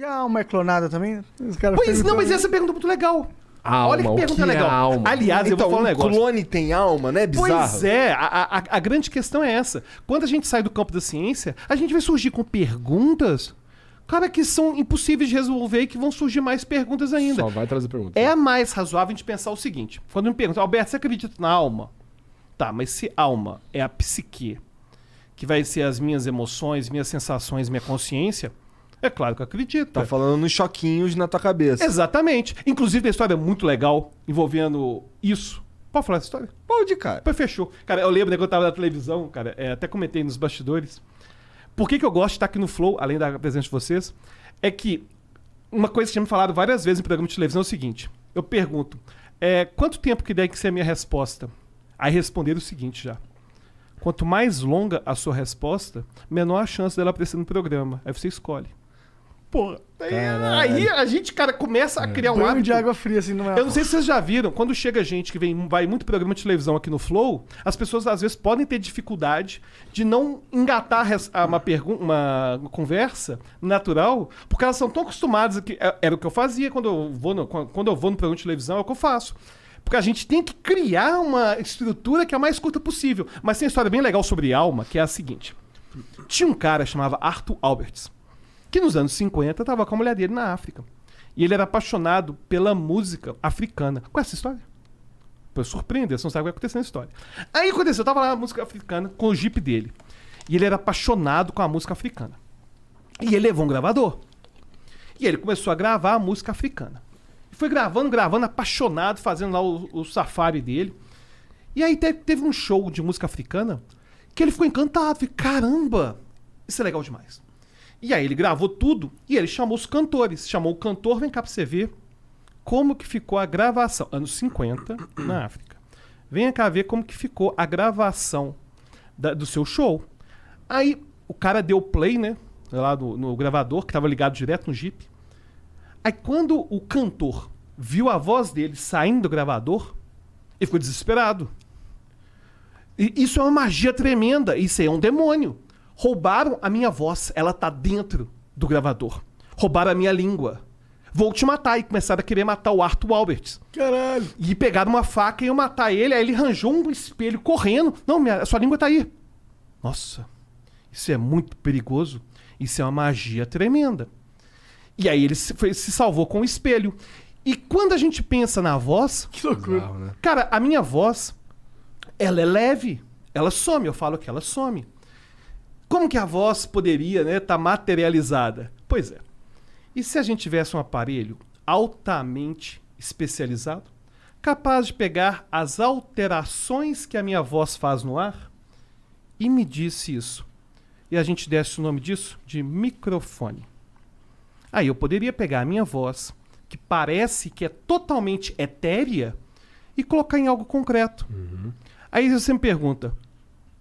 E a alma é clonada também? Os caras Pois não, mas perguntam- essa pergunta é muito legal. Alma, Olha que o pergunta que é legal. alma? Aliás, eu Então, vou falar um um negócio. clone tem alma, né? Bizarro. Pois é, a grande questão é essa. Quando a gente sai do campo da ciência, a gente vai surgir com perguntas, cara, que são impossíveis de resolver e que vão surgir mais perguntas ainda. Só vai trazer perguntas. É mais razoável a gente pensar o seguinte: quando me perguntam, Alberto, você acredita na alma? Tá, mas se alma é a psique, que vai ser as minhas emoções, minhas sensações, minha consciência, é claro que eu acredito. Tá falando nos choquinhos na tua cabeça. Exatamente. Inclusive, tem uma história muito legal envolvendo isso. Pode falar essa história? Pode, cara. Depois fechou. Cara, eu lembro, né, quando eu tava na televisão, cara, até comentei nos bastidores. Por que eu gosto de estar aqui no Flow, além da presença de vocês? É que uma coisa que tinha me falado várias vezes em programa de televisão é o seguinte. Eu pergunto, quanto tempo que deve ser a minha resposta? Aí responderam o seguinte já. Quanto mais longa a sua resposta, menor a chance dela aparecer no programa. Aí você escolhe. Porra. Aí a gente, cara, começa a criar um Banho hábito. de água fria, assim, não é? Eu não sei se vocês já viram, quando chega gente que vai muito programa de televisão aqui no Flow, as pessoas às vezes podem ter dificuldade de não engatar uma conversa natural, porque elas são tão acostumadas que era o que eu fazia quando eu vou no programa de televisão, é o que eu faço. Porque a gente tem que criar uma estrutura que é a mais curta possível. Mas tem uma história bem legal sobre alma, que é a seguinte. Tinha um cara chamado Arthur Alberts, que nos anos 50 estava com a mulher dele na África. E ele era apaixonado pela música africana. Qual é essa história? Pra surpreender, você não sabe o que vai acontecer na história. Aí aconteceu, eu tava lá na música africana com o Jeep dele. E ele era apaixonado com a música africana. E ele levou um gravador. E ele começou a gravar a música africana. E foi gravando, apaixonado, fazendo lá o safari dele. E aí teve um show de música africana que ele ficou encantado. Falei, caramba, isso é legal demais. E aí ele gravou tudo e ele chamou os cantores. Chamou o cantor, vem cá pra você ver como que ficou a gravação. Anos 50, na África. Venha cá ver como que ficou a gravação do seu show. Aí o cara deu play, né? Lá no gravador, que tava ligado direto no Jeep. Aí quando o cantor viu a voz dele saindo do gravador, ele ficou desesperado. E isso é uma magia tremenda. Isso aí é um demônio. Roubaram a minha voz. Ela tá dentro do gravador. Roubaram a minha língua. Vou te matar. E começaram a querer matar o Arthur Alberts. Caralho. E pegaram uma faca e iam matar ele. Aí ele arranjou um espelho correndo. Não, sua língua tá aí. Nossa, isso é muito perigoso. Isso é uma magia tremenda. E aí ele se salvou com o espelho. E quando a gente pensa na voz... Que loucura. Bizarro, né? Cara, a minha voz, ela é leve. Ela some. Eu falo que ela some. Como que a voz poderia, né, tá materializada? Pois é. E se a gente tivesse um aparelho altamente especializado, capaz de pegar as alterações que a minha voz faz no ar e medisse isso? E a gente desse o nome disso de microfone. Aí eu poderia pegar a minha voz, que parece que é totalmente etérea, e colocar em algo concreto. Aí você me pergunta,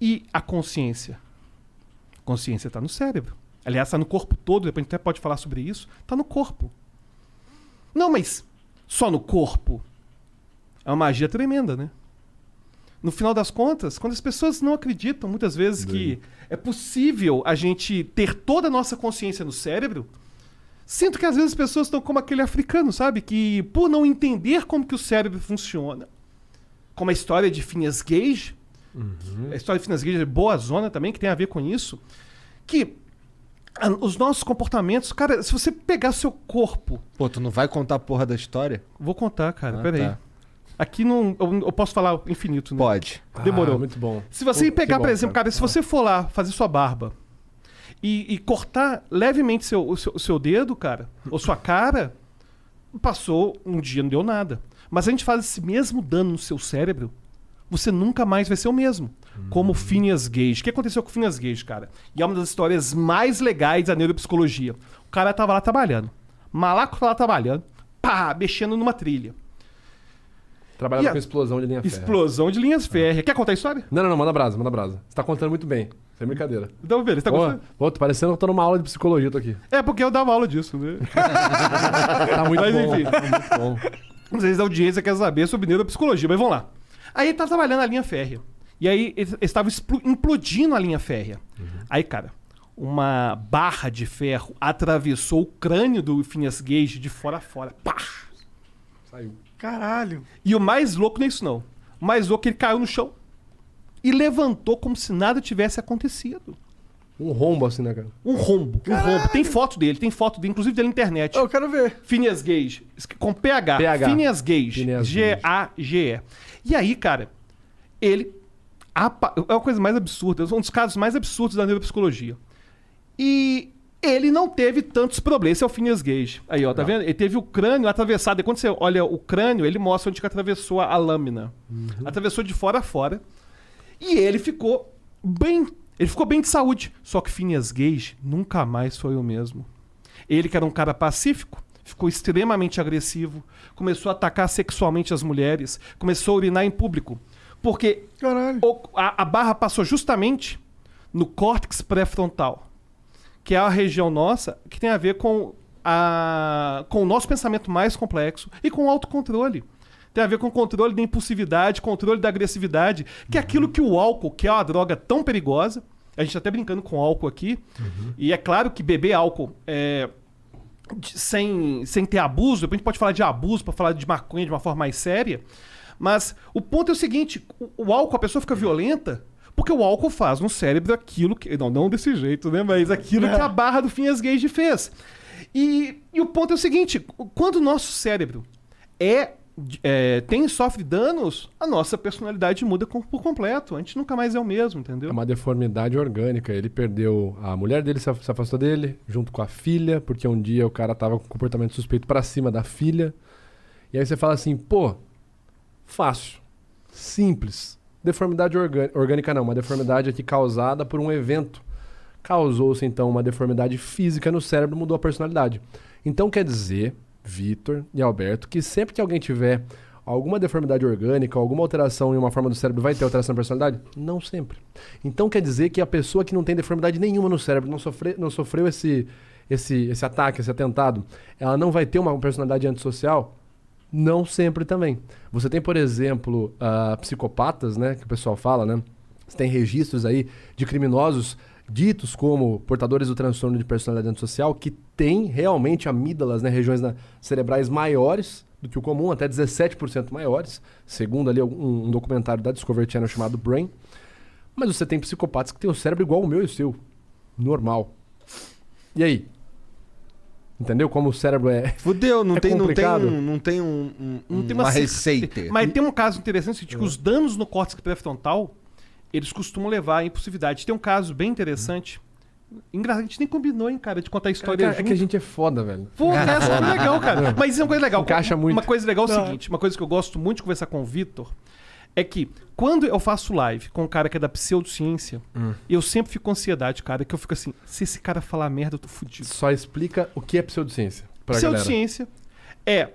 e a consciência? A consciência está no cérebro. Aliás, está no corpo todo, depois a gente até pode falar sobre isso. Está no corpo. Não, mas só no corpo? É uma magia tremenda, né? No final das contas, quando as pessoas não acreditam, muitas vezes, que é possível a gente ter toda a nossa consciência no cérebro, sinto que às vezes as pessoas estão como aquele africano, sabe? Que por não entender como que o cérebro funciona, como a história de Phineas Gage, a história de Phineas Gage é boa zona também, que tem a ver com isso, que os nossos comportamentos, cara, se você pegar seu corpo... Pô, tu não vai contar a porra da história? Vou contar, cara, Ah, peraí. tá. Aqui não, eu posso falar infinito, né? Pode. Demorou. Muito bom. Se você Que pegar, bom, por exemplo, cara, se você for lá fazer sua barba e cortar levemente o seu dedo, cara, ou sua cara, passou um dia, não deu nada. Mas a gente faz esse mesmo dano no seu cérebro, você nunca mais vai ser o mesmo. Como o Phineas Gage. O que aconteceu com o Phineas Gage, cara? E é uma das histórias mais legais da neuropsicologia. O cara tava lá trabalhando. Malaco tava lá trabalhando. Pá, mexendo numa trilha. Trabalhava com explosão de linha férrea. Explosão de linhas férreas. Quer contar a história? Não, manda brasa, manda brasa. Você tá contando muito bem. Sem brincadeira. Então, beleza. Tá gostando? Tô parecendo que eu tô numa aula de psicologia, tô aqui. É porque eu dava aula disso, né? Tá muito Mas, bom. enfim. Tá muito bom. Não sei se a audiência quer saber sobre neuropsicologia, mas vamos lá. Aí ele tava trabalhando a linha férrea. E aí ele estava implodindo a linha férrea. Aí, cara, uma barra de ferro atravessou o crânio do Phineas Gage de fora a fora. Pá! Saiu. Caralho. E o mais louco não é isso, não. O mais louco é que ele caiu no chão e levantou como se nada tivesse acontecido. Um rombo assim, né, cara? Um rombo. Tem foto dele, inclusive dele na internet. Eu quero ver. Phineas Gage, com PH. PH. Phineas Gage. Phineas G-A-G-E. E aí, cara, ele... É uma coisa mais absurda, um dos casos mais absurdos da neuropsicologia. E ele não teve tantos problemas. Esse é o Phineas Gage. Aí, ó, tá vendo? Ele teve o crânio atravessado. E quando você olha o crânio, ele mostra onde que atravessou a lâmina. Atravessou de fora a fora. E ele ficou bem... Ele ficou bem de saúde. Só que Phineas Gage nunca mais foi o mesmo. Ele, que era um cara pacífico, ficou extremamente agressivo, começou a atacar sexualmente as mulheres, começou a urinar em público. Porque Caralho. a barra passou justamente no córtex pré-frontal, que é a região nossa que tem a ver com o nosso pensamento mais complexo e com o autocontrole. Tem a ver com o controle da impulsividade, controle da agressividade, que é aquilo que o álcool, que é uma droga tão perigosa, a gente tá até brincando com álcool aqui, e é claro que beber álcool sem ter abuso, depois a gente pode falar de abuso para falar de maconha de uma forma mais séria, mas o ponto é o seguinte, o álcool, a pessoa fica violenta porque o álcool faz no cérebro aquilo que... Não desse jeito, né? Mas aquilo que a barra do Phineas Gage fez. E o ponto é o seguinte, quando o nosso cérebro sofre danos, a nossa personalidade muda por completo. A gente nunca mais é o mesmo, entendeu? É uma deformidade orgânica. Ele perdeu... A mulher dele se afastou dele, junto com a filha, porque um dia o cara tava com comportamento suspeito pra cima da filha. E aí você fala assim, pô, fácil, simples. Deformidade orgânica não, uma deformidade aqui causada por um evento. Causou-se, então, uma deformidade física no cérebro, mudou a personalidade. Então quer dizer... Vitor e Alberto, que sempre que alguém tiver alguma deformidade orgânica, alguma alteração em uma forma do cérebro, vai ter alteração na personalidade? Não sempre. Então quer dizer que a pessoa que não tem deformidade nenhuma no cérebro, não sofreu esse ataque, esse atentado, ela não vai ter uma personalidade antissocial? Não sempre também. Você tem, por exemplo, psicopatas, né, que o pessoal fala, né? Você tem registros aí de criminosos ditos como portadores do transtorno de personalidade antissocial, que tem realmente amígdalas, né, regiões cerebrais maiores do que o comum, até 17% maiores, segundo ali um documentário da Discovery Channel chamado Brain. Mas você tem psicopatas que têm o cérebro igual o meu e o seu, normal. E aí? Entendeu como o cérebro é... Fudeu, não tem uma receita. Mas tem um caso interessante, que os danos no córtex pré-frontal, eles costumam levar à impulsividade. Tem um caso bem interessante. Engraçado, a gente nem combinou, hein, cara, de contar a história É que a gente é foda, velho. Pô, essa é legal, cara. Mas isso é uma coisa legal. Encaixa muito. Uma coisa legal é o seguinte, uma coisa que eu gosto muito de conversar com o Vitor, é que quando eu faço live com um cara que é da pseudociência, eu sempre fico com ansiedade, cara, que eu fico assim, se esse cara falar merda, eu tô fudido. Só explica o que é pseudociência pra Pseudociência é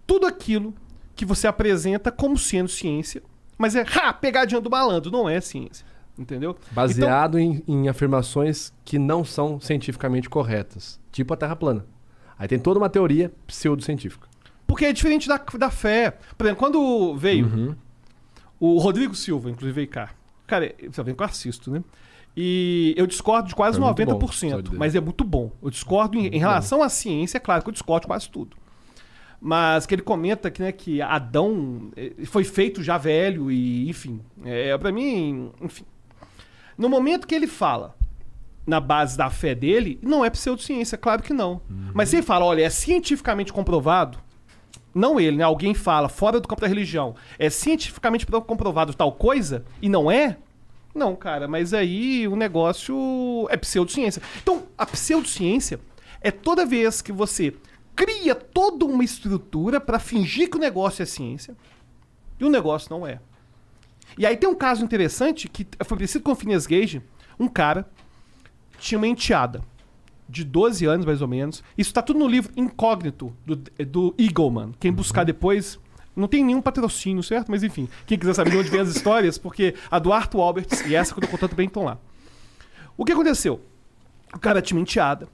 tudo aquilo que você apresenta como sendo ciência, mas é pegadinha do malandro, não é ciência. Entendeu? Baseado em afirmações que não são cientificamente corretas. Tipo a Terra plana. Aí tem toda uma teoria pseudocientífica. Porque é diferente da fé. Por exemplo, quando veio o Rodrigo Silva, inclusive veio cá. Cara, você vem que eu assisto, né? E eu discordo de quase 90%, mas é muito bom. Eu discordo em relação à ciência, é claro que eu discordo de quase tudo. Mas que ele comenta que, né, que Adão foi feito já velho e, enfim, pra mim, enfim. No momento que ele fala na base da fé dele, não é pseudociência, claro que não. Mas se ele fala, olha, é cientificamente comprovado, não ele, né? Alguém fala fora do campo da religião, é cientificamente comprovado tal coisa e não é? Não, cara, mas aí o negócio é pseudociência. Então, a pseudociência é toda vez que você cria toda uma estrutura para fingir que o negócio é ciência e o negócio não é. E aí tem um caso interessante que foi parecido com o Phineas Gage. Um cara tinha uma enteada de 12 anos, mais ou menos. Isso tá tudo no livro Incógnito, do Eagleman. Quem buscar depois... Não tem nenhum patrocínio, certo? Mas enfim, quem quiser saber de onde vem as histórias, porque a do Arthur Alberts e essa que eu tô contando bem estão lá. O que aconteceu? O cara tinha uma enteada.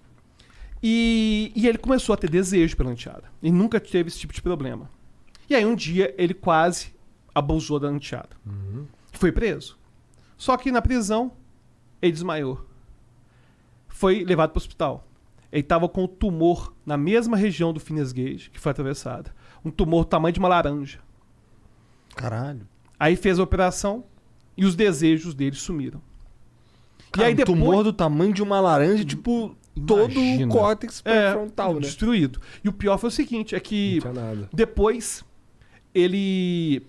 E ele começou a ter desejo pela enteada. E nunca teve esse tipo de problema. E aí um dia ele quase abusou da enteada. Foi preso. Só que na prisão ele desmaiou. foi levado para o hospital. Ele estava com o tumor na mesma região do Phineas Gage, que foi atravessada. Um tumor do tamanho de uma laranja. Caralho. Aí fez a operação e os desejos dele sumiram. Cara, e aí um depois... tumor do tamanho de uma laranja, tipo, todo Imagina. o córtex pré-frontal, né? Destruído. E o pior foi o seguinte, é que Não tinha nada. depois ele...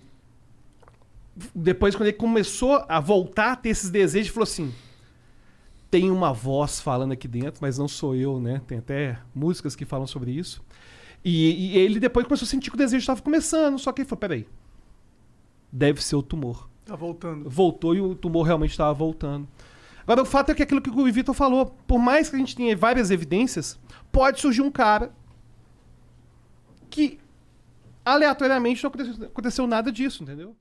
Depois, quando ele começou a voltar a ter esses desejos, ele falou assim: tem uma voz falando aqui dentro, mas não sou eu, né? Tem até músicas que falam sobre isso. E ele depois começou a sentir que o desejo estava começando, só que ele falou: peraí, deve ser o tumor. Tá voltando. Voltou e o tumor realmente estava voltando. Agora, o fato é que aquilo que o Vitor falou, por mais que a gente tenha várias evidências, pode surgir um cara que aleatoriamente não aconteceu nada disso, entendeu?